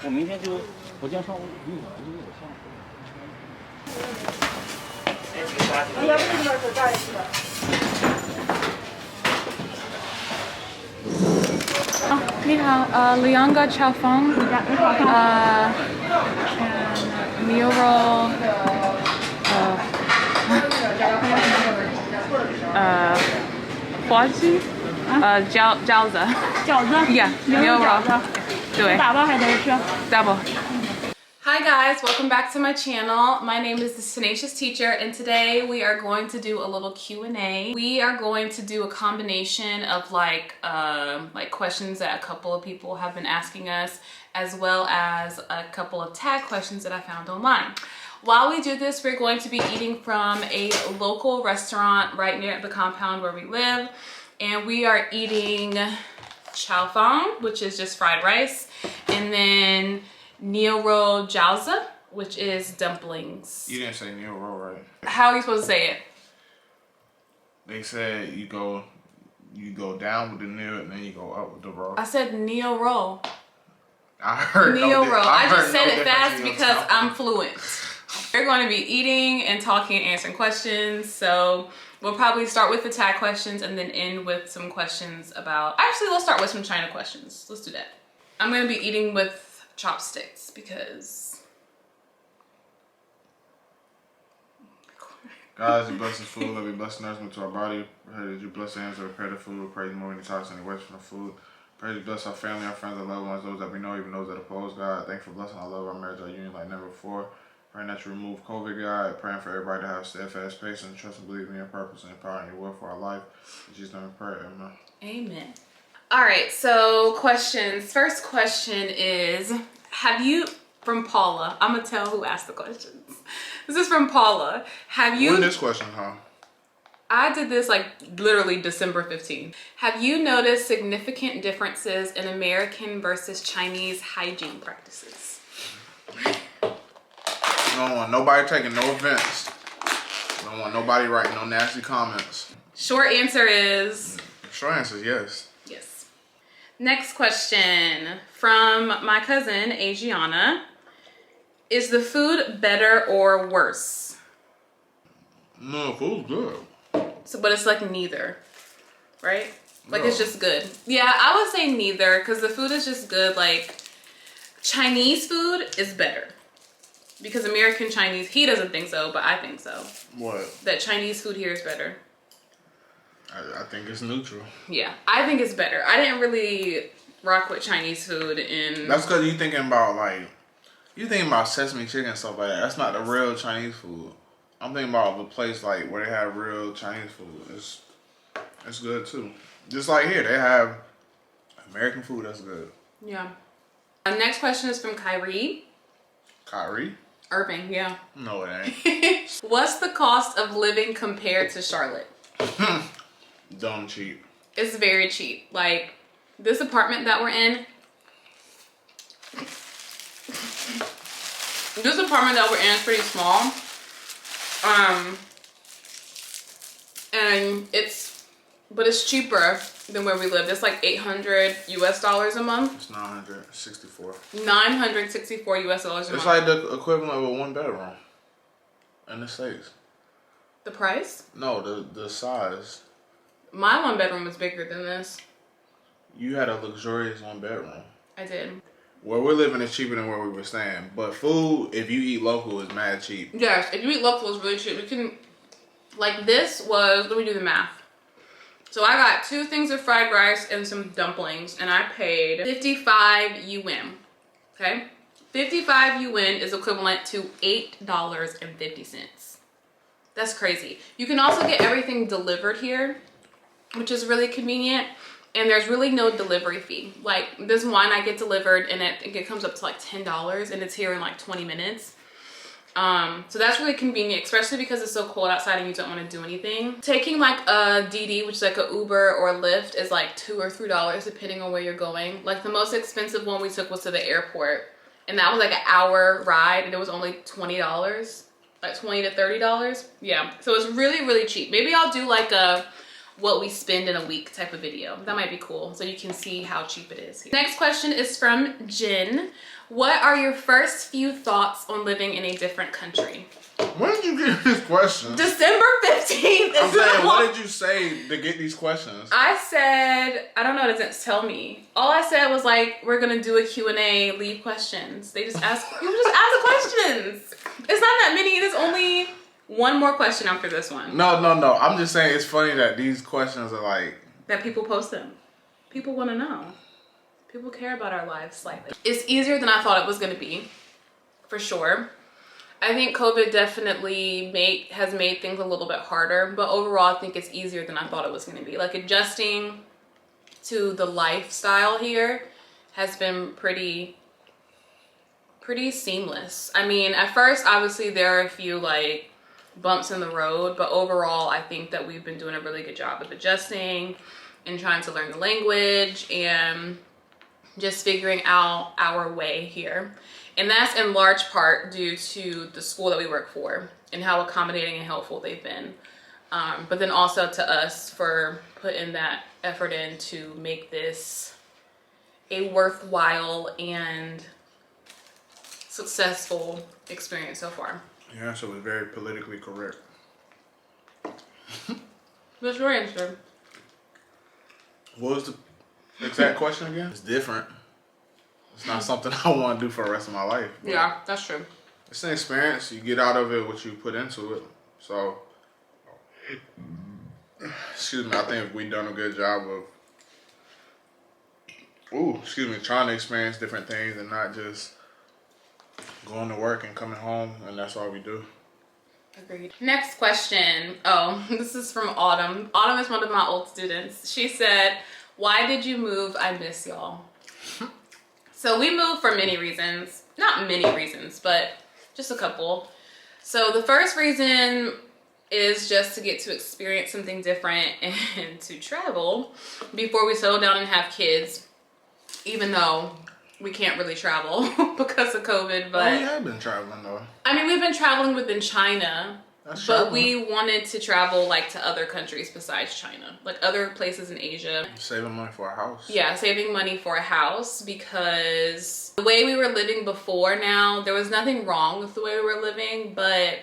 我明天就我今天上午运了，因为我上午。要不这边再大一些。你好，两个炒饭牛肉，花鸡，饺子，Yeah， 牛肉饺子，对，打包还得是？Double。Hi guys, welcome back to my channel. My name is the Tenacious Teacher and today we are going to do a little Q&A. We are going to do a combination of like questions that a couple of people have been asking us, as well as a couple of tag questions that I found online. While we do this, we're going to be eating from a local restaurant right near the compound where we live, and we are eating chow fang, which is just fried rice, and then Nioro jiaozi, which is dumplings. You didn't say Nioro, right? How are you supposed to say it? They said you go down with the Neo and then you go up with the roll. I said Nioro. I heard Nioro. I just said it fast because I'm fluent. We're going to be eating and talking and answering questions. So we'll probably start with the tag questions and then end with some questions about... Actually, let's start with some China questions. Let's do that. I'm going to be eating with chopsticks because God, you bless this food, let me bless the nourishment to our body. Pray that you bless the hands that prepare the food. Pray you move any toxins and waste from the food. Pray that you bless our family, our friends, our loved ones, those that we know, even those that oppose God. Thanks for blessing our love, our marriage, our union like never before. Praying that you remove COVID, God. Praying for everybody to have steadfast patience and trust and believe in your purpose and power and your will for our life. In Jesus' name we pray, amen. Amen. All right, so questions. First question is, have you, from Paula, I'm gonna tell who asked the questions. This is from Paula. Have you... When this question, huh? I did this like literally December 15th. Have you noticed significant differences in American versus Chinese hygiene practices? Don't want nobody taking no offense. Don't want nobody writing no nasty comments. Short answer is... Short answer is yes. Yes. Next question from my cousin, Adriana. Is the food better or worse? No, food's good. So, but it's like neither, right? Like no. It's just good. Yeah, I would say neither because the food is just good. Like Chinese food is better because American Chinese, he doesn't think so, but I think so. What? That Chinese food here is better. I think it's neutral. Yeah, I think it's better. I didn't really rock with Chinese food in... That's because you're thinking about like, you thinking about sesame chicken and stuff like that. That's not the real Chinese food. I'm thinking about the place like where they have real Chinese food. It's good too. Just like here, they have American food that's good. Yeah. Next question is from Kyrie. Kyrie? Irving, yeah. No, it ain't. What's the cost of living compared to Charlotte? Dumb cheap. It's very cheap. Like this apartment that we're in. This apartment that we're in is pretty small. And it's cheaper than where we live. It's like $800 US a month. It's 964. 964 US dollars a month. It's like the equivalent of a 1-bedroom in the States. The price? No, the size. My 1-bedroom was bigger than this. You had a luxurious 1-bedroom. I did. Where we're living is cheaper than where we were staying. But food, if you eat local, is mad cheap. Yes, if you eat local, it's really cheap. You can, like this was, let me do the math. So I got 2 things of fried rice and some dumplings, and I paid 55 UN. Okay? 55 UN is equivalent to $8.50. That's crazy. You can also get everything delivered here, which is really convenient. And there's really no delivery fee. Like this wine I get delivered and it comes up to like $10 and it's here in like 20 minutes. So that's really convenient, especially because it's so cold outside and you don't want to do anything. Taking like a DD, which is like a Uber or Lyft, is like $2 or $3 depending on where you're going. Like the most expensive one we took was to the airport, and that was like an hour ride and it was only $20, like $20 to $30. Yeah, so it's really, really cheap. Maybe I'll do like a what we spend in a week type of video. That might be cool, so you can see how cheap it is here. Next question is from Jen. What are your first few thoughts on living in a different country? When did you get this question? December 15th. I'm saying, what did you say to get these questions? I said, I don't know, it doesn't tell me. All I said was like, we're gonna do a Q&A, leave questions. They just ask, people just ask the questions. It's not that many, there's only one more question after this one. No. I'm just saying it's funny that these questions are like... That people post them. People wanna know. People care about our lives slightly. It's easier than I thought it was gonna be, for sure. I think COVID definitely has made things a little bit harder, but overall I think it's easier than I thought it was going to be. Like adjusting to the lifestyle here has been pretty seamless. I mean, at first obviously there are a few like bumps in the road, but overall I think that we've been doing a really good job of adjusting and trying to learn the language and just figuring out our way here. And that's in large part due to the school that we work for and how accommodating and helpful they've been. But then also to us for putting that effort in to make this a worthwhile and successful experience so far. Your answer was very politically correct. What's your answer? What was the exact question again? It's different. It's not something I want to do for the rest of my life. Yeah, that's true. It's an experience. You get out of it what you put into it. So, excuse me, I think we've done a good job of, trying to experience different things and not just going to work and coming home and that's all we do. Agreed. Next question. Oh, this is from Autumn. Autumn is one of my old students. She said, why did you move? I miss y'all. So we moved for many reasons. Not many reasons, but just a couple. So the first reason is just to get to experience something different and to travel before we settle down and have kids, even though we can't really travel because of COVID. But we have been traveling though. I mean, we've been traveling within China. That's but traveling. we wanted to travel like to other countries besides China, like other places in Asia. Saving money for a house. Yeah, saving money for a house because the way we were living before now, there was nothing wrong with the way we were living, but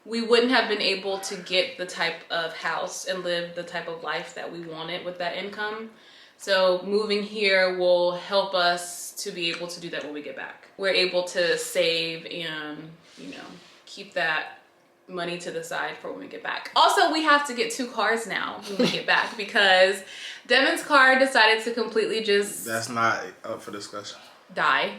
we wouldn't have been able to get the type of house and live the type of life that we wanted with that income. So moving here will help us to be able to do that when we get back. We're able to save and, keep that money to the side for when we get back. Also, we have to get 2 cars now when we get back because Devin's car decided to completely just... That's not up for discussion. Die.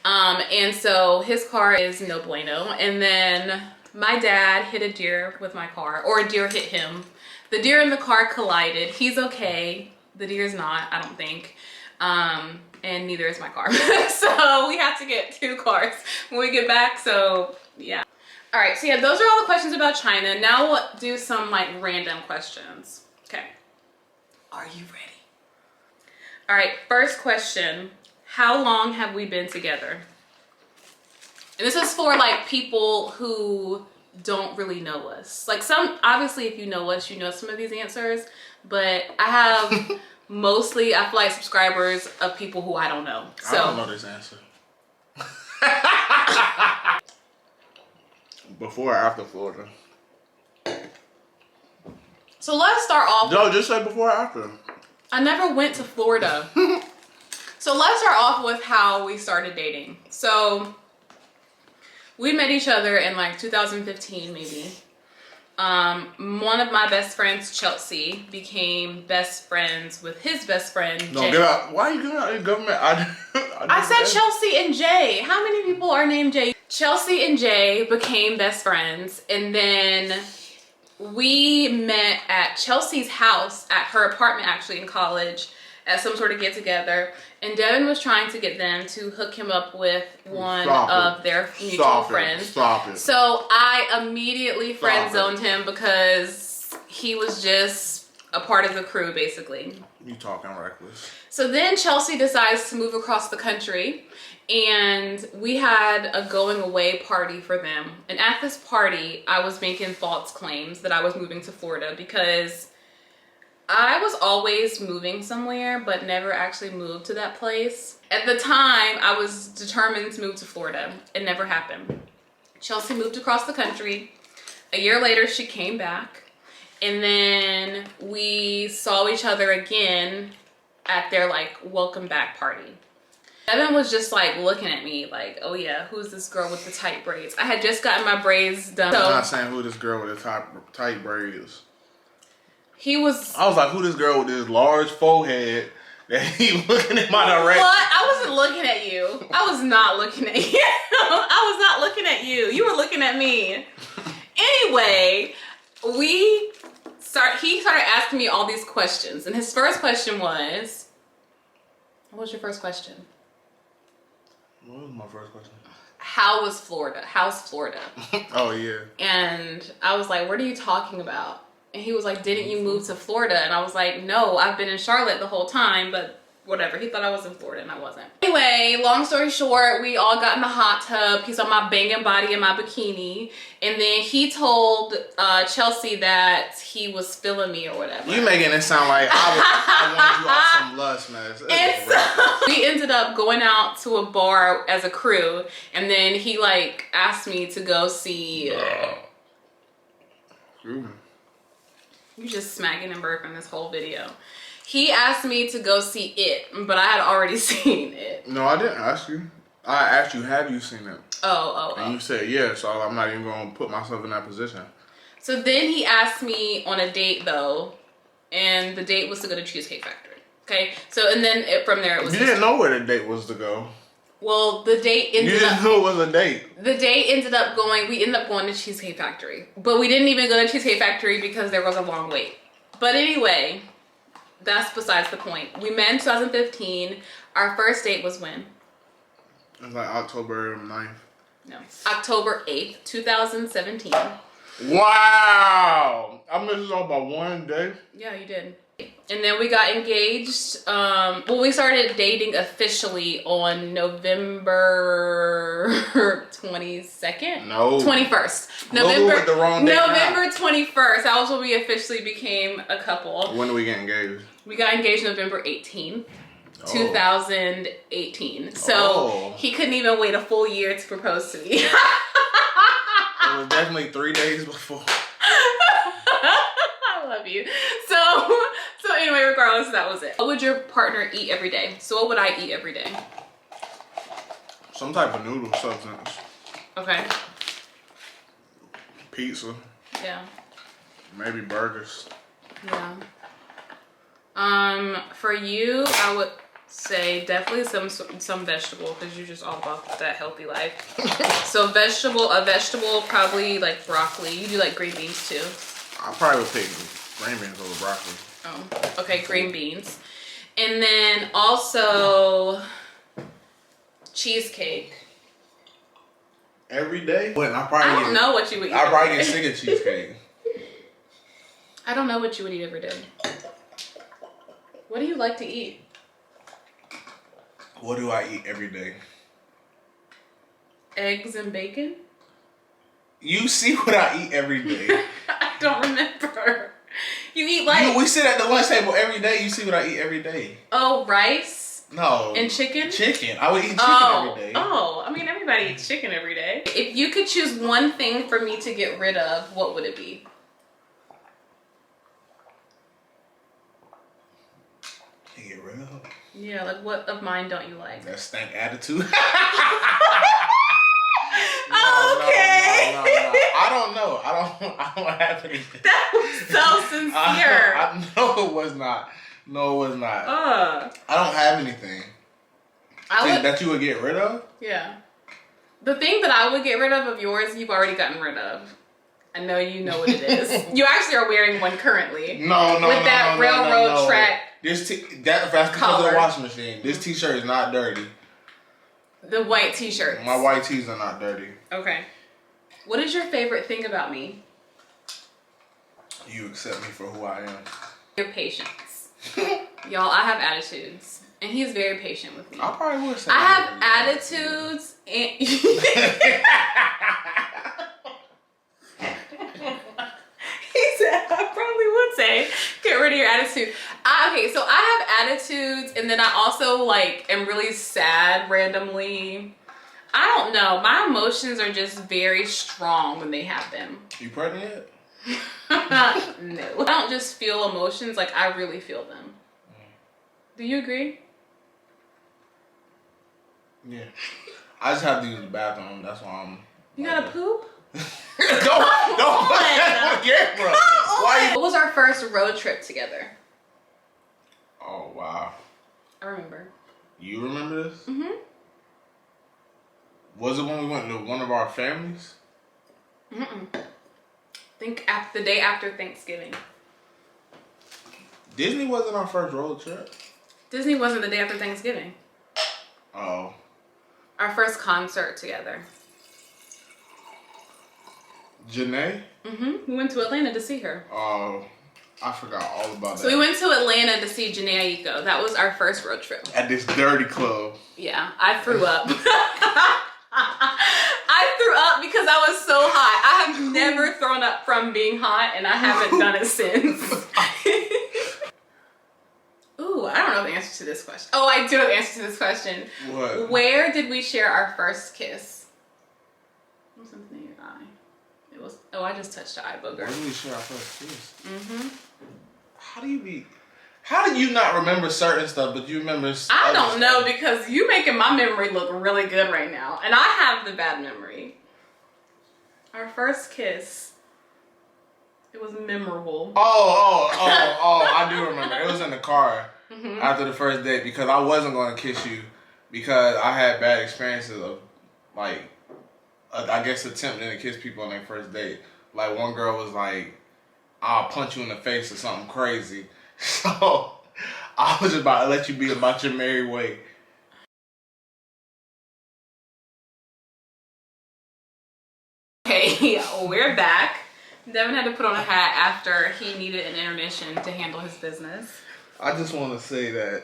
And so his car is no bueno. And then my dad hit a deer with my car, or a deer hit him. The deer and the car collided. He's okay. The deer's not, I don't think. And neither is my car. So we have to get 2 cars when we get back. So yeah. All right, so yeah, those are all the questions about China. Now we'll do some like random questions. Okay. Are you ready? All right, first question. How long have we been together? And this is for like people who don't really know us. Like obviously if you know us, you know some of these answers, but I have mostly, I feel like subscribers of people who I don't know. So I don't know this answer. Before or after Florida? So let's start off. No, just say before or after. I never went to Florida. So let's start off with how we started dating. So we met each other in like 2015 maybe. One of my best friends, Chelsea, became best friends with his best friend, Jay. No, give out. Why are you giving out your government? I said Chelsea and Jay. How many people are named Jay? Chelsea and Jay became best friends, and then we met at Chelsea's house, at her apartment actually in college, at some sort of get together. And Devin was trying to get them to hook him up with one of their mutual friends. Stop it. So I immediately friend zoned him because he was just a part of the crew basically. You talking reckless. So then Chelsea decides to move across the country, and we had a going away party for them. And at this party, I was making false claims that I was moving to Florida because I was always moving somewhere, but never actually moved to that place. At the time, I was determined to move to Florida. It never happened. Chelsea moved across the country. A year later, she came back. And then we saw each other again at their like welcome back party. Evan was just like looking at me like, oh yeah, who's this girl with the tight braids? I had just gotten my braids done. I'm not saying who this girl with the tight braids is. He was... I was like, who this girl with this large forehead that he looking in my direction? What? I wasn't looking at you. I was not looking at you. I was not looking at you. You were looking at me. Anyway, he started asking me all these questions. And his first question was... What was your first question? What was my first question? How was Florida? How's Florida? Oh, yeah. And I was like, what are you talking about? And he was like, didn't you move to Florida? And I was like, no, I've been in Charlotte the whole time, but whatever. He thought I was in Florida and I wasn't. Anyway, long story short, we all got in the hot tub. He saw my banging body in my bikini. And then he told Chelsea that he was feeling me or whatever. You making it sound like I wanted you off some lust, man. And so we ended up going out to a bar as a crew. And then he like asked me to go see... You just smacking and burping this whole video. He asked me to go see It, but I had already seen it. No, I didn't ask you. I asked you, have you seen it? And you said yeah, so I'm not even going to put myself in that position. So then he asked me on a date, though, and the date was to go to Cheesecake Factory. Okay? So, and then from there it was... You didn't know where the date was to go. Well, the date ended up... You didn't know it was a date. The date ended up going... We ended up going to Cheesecake Factory. But we didn't even go to Cheesecake Factory because there was a long wait. But anyway, that's besides the point. We met in 2015. Our first date was when? It was like October 9th. No. October 8th, 2017. Wow! I missed it all by one day. Yeah, you did. And then we got engaged. Well, we started dating officially on November 22nd? No. 21st. With the wrong date November 21st. That was when we officially became a couple. When did we get engaged? We got engaged November 18th. 2018. So he couldn't even wait a full year to propose to me. It was definitely 3 days before. I love you. So anyway, regardless, that was it. What would your partner eat every day? So what would I eat every day? Some type of noodle substance. Okay. Pizza. Yeah. Maybe burgers. Yeah. For you, I would say definitely some vegetable because you're just all about that healthy life. So a vegetable, probably like broccoli. You do like green beans too. I probably would pick green beans over broccoli. Oh, okay, green beans. And then also cheesecake. Every day? What? I don't know what you would eat. I probably get sick of cheesecake. I don't know what you would eat every day. What do you like to eat? What do I eat every day? Eggs and bacon? You see what I eat every day. I don't remember. You eat like... We sit at the lunch table every day. You see what I eat every day. Oh, rice? No. And chicken? Chicken. I would eat chicken every day. Oh, I mean, everybody eats chicken every day. If you could choose one thing for me to get rid of, what would it be? To get rid of? Yeah, like what of mine don't you like? That stank attitude. Okay. No. I don't know. I don't have anything. That was so sincere. I know it was not. No, it was not. I don't have anything. That you would get rid of? Yeah. The thing that I would get rid of yours, you've already gotten rid of. I know you know what it is. You actually are wearing one currently. No. With that railroad track. That's because of the washing machine. This t-shirt is not dirty. The white t-shirts. My white tees are not dirty. Okay. What is your favorite thing about me? You accept me for who I am. Your patience. Y'all, I have attitudes. And he's very patient with me. I probably would say I have attitudes and... He said, I probably would say, get rid of your attitude. Okay, so I have attitudes, and then I also like am really sad randomly. I don't know. My emotions are just very strong when they have them. You pregnant yet? No. I don't just feel emotions, like I really feel them. Do you agree? Yeah. I just have to use the bathroom. That's why I'm. You gotta poop? don't put that on camera. Why? What was our first road trip together? Oh wow. I remember. You remember this? Mm-hmm. Was it when we went to one of our families? Mm-mm. Think after the day after Thanksgiving. Disney wasn't our first road trip. Disney wasn't the day after Thanksgiving. Oh. Our first concert together. Janae? Mm-hmm. We went to Atlanta to see her. Oh, I forgot all about that. So we went to Atlanta to see Janae Aiko. That was our first road trip. At this dirty club. Yeah, I threw up. I threw up because I was so hot. I have never thrown up from being hot, and I haven't done it since. Ooh, I don't know the answer to this question. Oh, I do know the answer to this question. What? Where did we share our first kiss? What was something in your eye? It was. Oh, I just touched the eye booger. Where did we share our first kiss? Mm-hmm. How do you not remember certain stuff, but you remember? I don't know, because you making my memory look really good right now, and I have the bad memory. Our first kiss. It was memorable. Oh, I do remember. It was in the car Mm-hmm. after the first date because I wasn't going to kiss you because I had bad experiences of, like, I guess attempting to kiss people on their first date. Like, one girl was like, I'll punch you in the face or something crazy. So, I was just about to let you be about your merry way. Okay, we're back. Devin had to put on a hat after he needed an intermission to handle his business. I just want to say that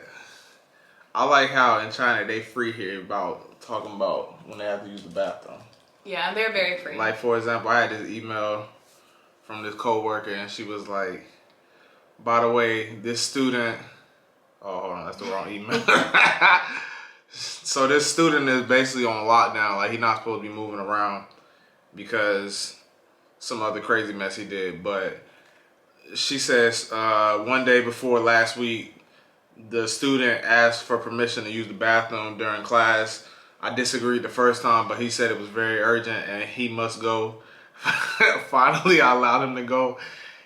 I like how in China they free here about talking about when they have to use the bathroom. Yeah, they're very free. Like, for example, I had this email from this coworker and she was like, by the way, this student, oh, hold on, that's the wrong email. So this student is basically on lockdown. Like, he's not supposed to be moving around because some other crazy mess he did. But she says one day before last week, the student asked for permission to use the bathroom during class. I disagreed the first time, but he said it was very urgent and he must go. Finally, I allowed him to go.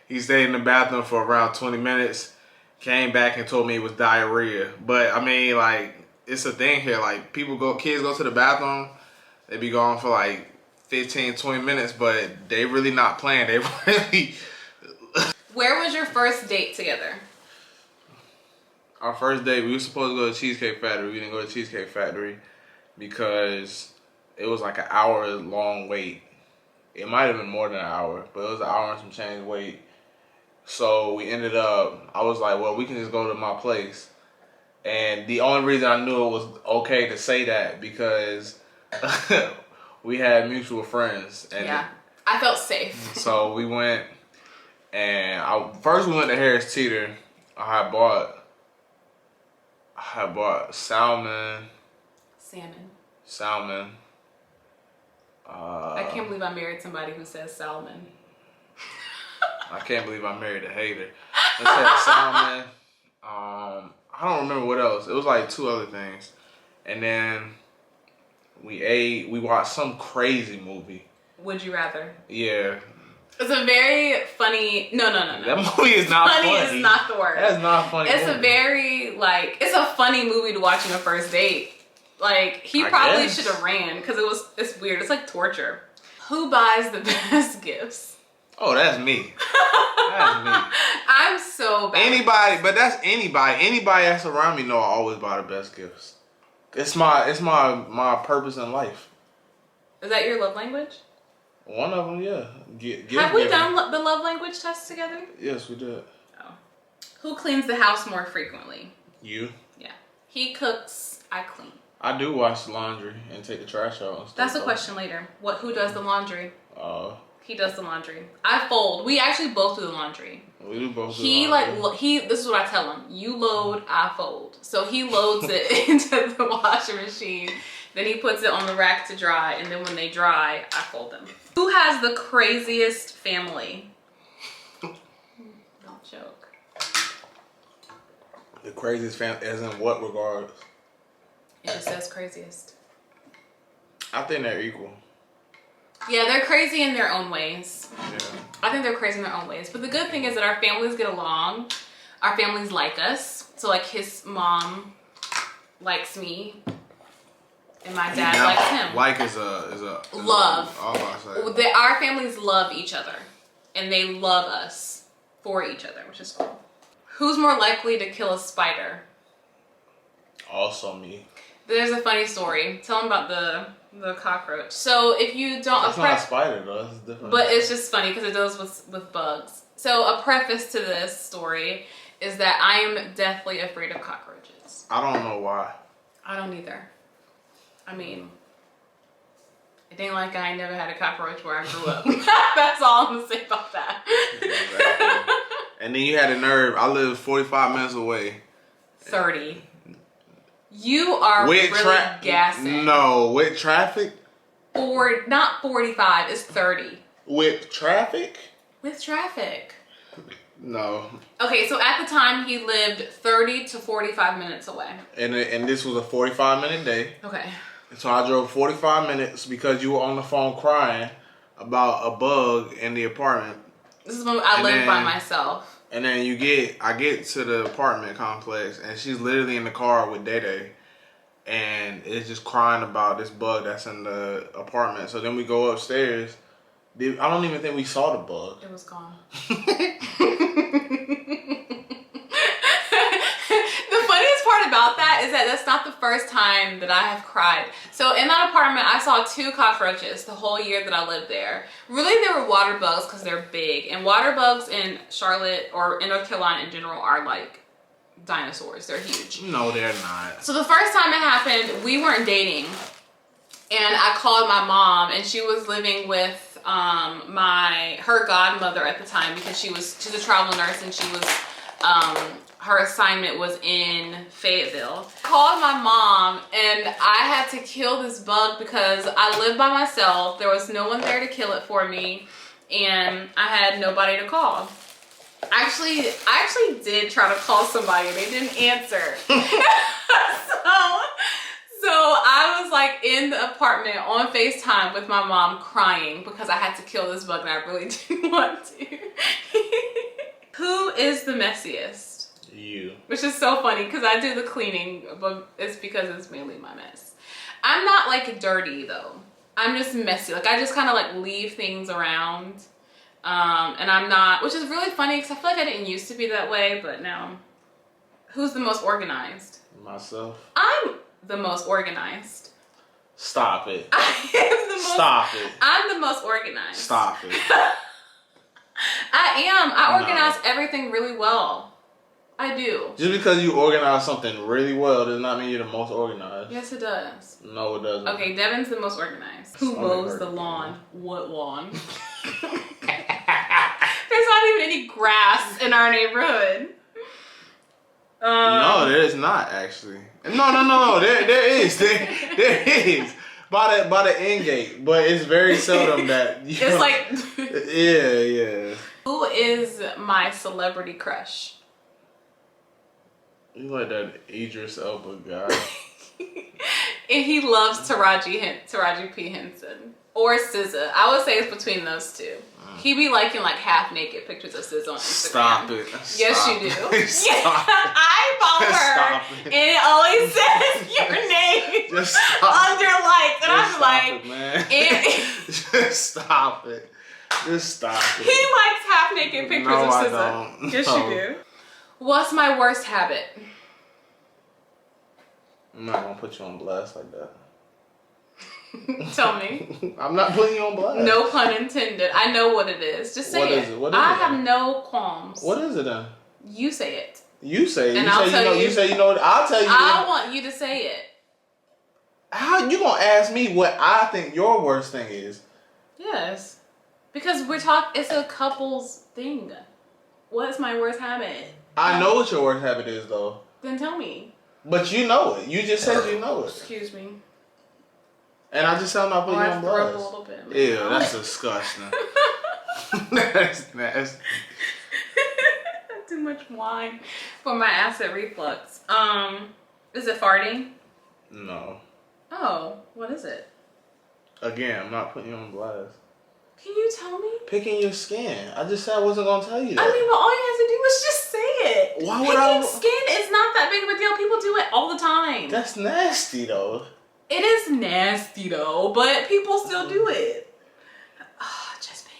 He stayed in the bathroom for around 20 minutes, came back and told me it was diarrhea. But I mean, like, it's a thing here. Like, kids go to the bathroom, they be gone for like 15, 20 minutes, but they really not playing. They really... Where was your first date together? Our first date, we were supposed to go to Cheesecake Factory. We didn't go to Cheesecake Factory because it was like an hour long wait. It might have been more than an hour, but it was an hour and some change wait. So we ended up, I was like, well, we can just go to my place. And the only reason I knew it was okay to say that because we had mutual friends. And yeah, I felt safe. So we went, and first we went to Harris Teeter. I had bought salmon. I can't believe I married somebody who says salmon. I can't believe I married a hater. It said salmon. I don't remember what else. It was like 2 other things. And then we watched some crazy movie. Would you rather? Yeah. It's a very funny, no. That movie is not funny. Funny is not the word. That's not funny. It's movie. a very, like, it's a funny movie to watch on a first date. Like, he probably should have ran because it's weird. It's like torture. Who buys the best gifts? Oh, that's me. That's me. I'm so bad. Anybody, but that's anybody. Anybody that's around me know I always buy the best gifts. It's my purpose in life. Is that your love language? One of them, yeah. Have we done the love language test together? Yes, we did. Oh. Who cleans the house more frequently? You. Yeah. He cooks, I clean. I do wash the laundry and take the trash out and stuff. That's a question later. Who does the laundry? He does the laundry. I fold. We actually both do the laundry. We do both. This is what I tell him. You load, I fold. So he loads it into the washing machine. Then he puts it on the rack to dry. And then when they dry, I fold them. Who has the craziest family? Don't joke. The craziest family, as in what regards? It just says craziest. I think they're equal. Yeah, they're crazy in their own ways. Yeah. I think they're crazy in their own ways. But the good thing is that our families get along. Our families like us. So like his mom likes me. And my dad likes him. Like is a love. Our families love each other. And they love us for each other, which is cool. Who's more likely to kill a spider? Also me. There's a funny story. Tell them about the cockroach. So if you don't... That's not a spider though, that's different. But it's just funny because it deals with bugs. So a preface to this story is that I am deathly afraid of cockroaches. I don't know why. I don't either. I mean, it ain't like I ain't never had a cockroach where I grew up. That's all I'm gonna say about that. Exactly. And then you had a nerve. I live 45 minutes away. 30. You are really gassing. No, with traffic? Or not 45, it's 30. With traffic? With traffic. No. Okay, so at the time he lived 30 to 45 minutes away. And this was a 45-minute day. Okay. So I drove 45 minutes because you were on the phone crying about a bug in the apartment. This is when I lived by myself. And then I get to the apartment complex and she's literally in the car with Day and it's just crying about this bug that's in the apartment. So then we go upstairs. I don't even think we saw the bug. It was gone. The funniest part about that is that that's not the first time that I have cried. So in that apartment, I saw 2 cockroaches the whole year that I lived there. Really, they were water bugs because they're big. And water bugs in Charlotte or in North Carolina in general are like dinosaurs. They're huge. No, they're not. So the first time it happened, we weren't dating. And I called my mom and she was living with her godmother at the time because she's a travel nurse and she was her assignment was in Fayetteville. I called my mom and I had to kill this bug because I lived by myself. There was no one there to kill it for me and I had nobody to call. I actually did try to call somebody and they didn't answer. So I was like in the apartment on FaceTime with my mom crying because I had to kill this bug and I really didn't want to. Who is the messiest? You. Which is so funny because I do the cleaning, but it's because it's mainly my mess. I'm not like dirty though. I'm just messy. Like I just kind of like leave things around. And I'm not, which is really funny because I feel like I didn't used to be that way, but now. Who's the most organized? Myself. I'm the most organized. Stop it. Stop it. I'm the most organized. Stop it. I am. I organize everything really well. I do. Just because you organize something really well does not mean you're the most organized. Yes, it does. No, it doesn't. Okay, Devin's the most organized. Who mows the lawn? What lawn? There's not even any grass in our neighborhood. No, there is not actually. No. There is. There is. By the end gate, but it's very seldom that it's like yeah. Who is my celebrity crush? You like that Idris Elba guy. And he loves Taraji P. Henson. Or SZA. I would say it's between those two. He be liking like half naked pictures of SZA on Instagram. Stop it. Yes, you do. Stop it. I follow her. And it always says your name Just stop under likes. And I'm like, Just stop it. Just stop it. He likes half naked pictures of SZA. I don't. Yes, you do. What's my worst habit? I'm not gonna put you on blast like that. Tell me. I'm not putting you on blast. No pun intended. I know what it is. Just say it. What is I it have no qualms. What is it then? You say it. You say it. And I'll tell you. You say you know. I'll tell you. I want you to say it. How you gonna ask me what I think your worst thing is? Yes. Because it's a couple's thing. What's my worst habit? I know what your worst habit is, though. Then tell me. But you know it. You just said you know it. Excuse me. And I just said I'm not putting you on a blast. little bit. Ew, that's disgusting. That's nasty. Too much wine for my acid reflux. Is it farting? No. Oh, what is it? Again, I'm not putting you on blast. Can you tell me? Picking your skin. I just said I wasn't gonna tell you that. I mean, but all you have to do is just say it. Why would I? Picking skin is not that big of a deal. People do it all the time. That's nasty, though. It is nasty though, but people still do it. Oh, just pain.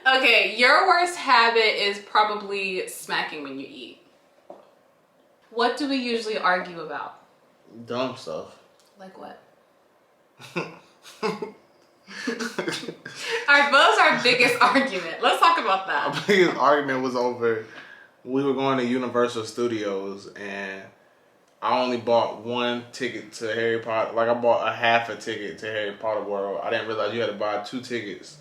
Okay, your worst habit is probably smacking when you eat. What do we usually argue about? Dumb stuff. Like what? Alright, what was our biggest argument? Let's talk about that. Our biggest argument was over, we were going to Universal Studios and I only bought one ticket to Harry Potter. Like I bought a half a ticket to Harry Potter World. I didn't realize you had to buy 2 tickets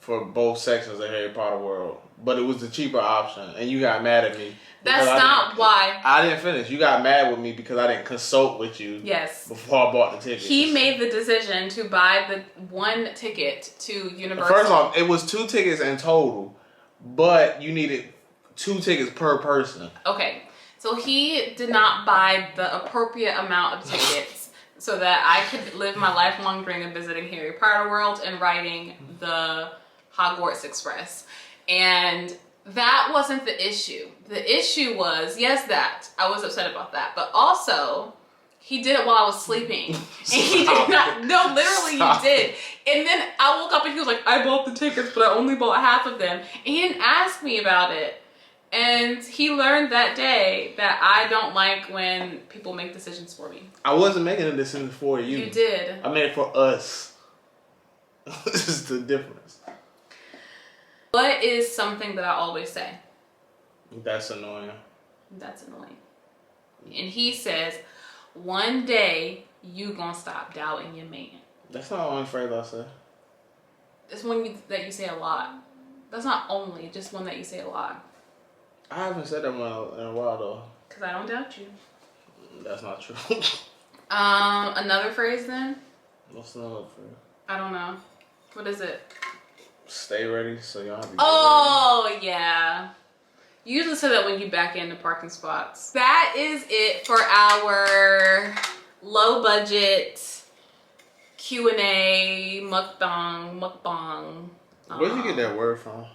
for both sections of Harry Potter World. But it was the cheaper option and you got mad at me. That's not why. I didn't finish. You got mad with me because I didn't consult with you. Yes. Before I bought the ticket. He made the decision to buy the one ticket to Universal. First off, it was 2 tickets in total, but you needed 2 tickets per person. Okay, so he did not buy the appropriate amount of tickets so that I could live my lifelong dream of visiting Harry Potter World and riding the Hogwarts Express. And that wasn't the issue. The issue was, yes, that. I was upset about that. But also, he did it while I was sleeping. And he did not, no, literally he did. And then I woke up and he was like, I bought the tickets, but I only bought half of them. And he didn't ask me about it. And he learned that day that I don't like when people make decisions for me. I wasn't making a decision for you. You did. I made it for us. This is the difference. What is something that I always say? That's annoying. That's annoying. And he says, one day you gonna stop doubting your man. That's not the only phrase I say. It's one that you say a lot. That's not only, just one that you say a lot. I haven't said that one in a while though. Because I don't doubt you. That's not true. Another phrase then? What's another phrase? I don't know. What is it? Stay ready so you don't have to get Oh, yeah. You usually say that when you back into parking spots. That is it for our low budget Q&A mukbang. Where'd you get that word from?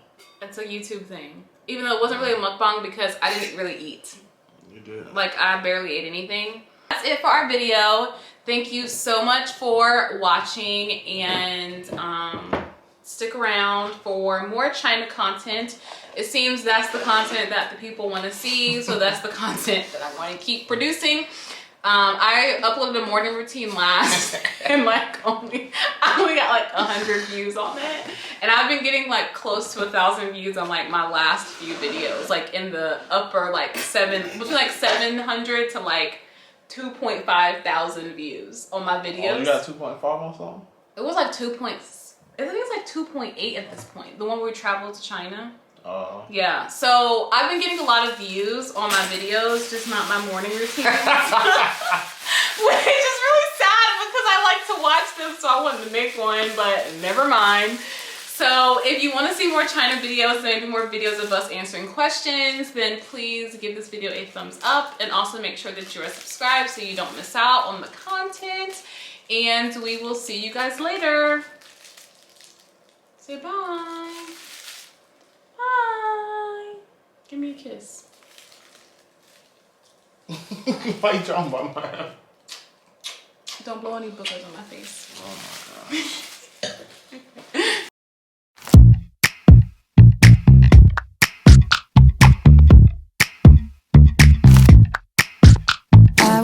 It's a YouTube thing. Even though it wasn't really a mukbang because I didn't really eat. You did. Like, I barely ate anything. That's it for our video. Thank you so much for watching, and stick around for more China content. It seems that's the content that the people want to see, so that's the content that I want to keep producing. I uploaded a morning routine last and like I only got like 100 views on it, and I've been getting like close to 1,000 views on like my last few videos, like in the upper like between like 700 to like 2.5 thousand views on my videos. Oh, you got 2.5 on something? It was like I think it's like 2.8 at this point. The one where we traveled to China. Yeah, so I've been getting a lot of views on my videos, just not my morning routine. Which is really sad because I like to watch them, so I wanted to make one, but never mind. So if you want to see more China videos, maybe more videos of us answering questions, then please give this video a thumbs up, and also make sure that you are subscribed so you don't miss out on the content. And we will see you guys later. Say bye. Bye. Give me a kiss. Why you talking about my... Don't blow any boogers on my face. Oh my gosh.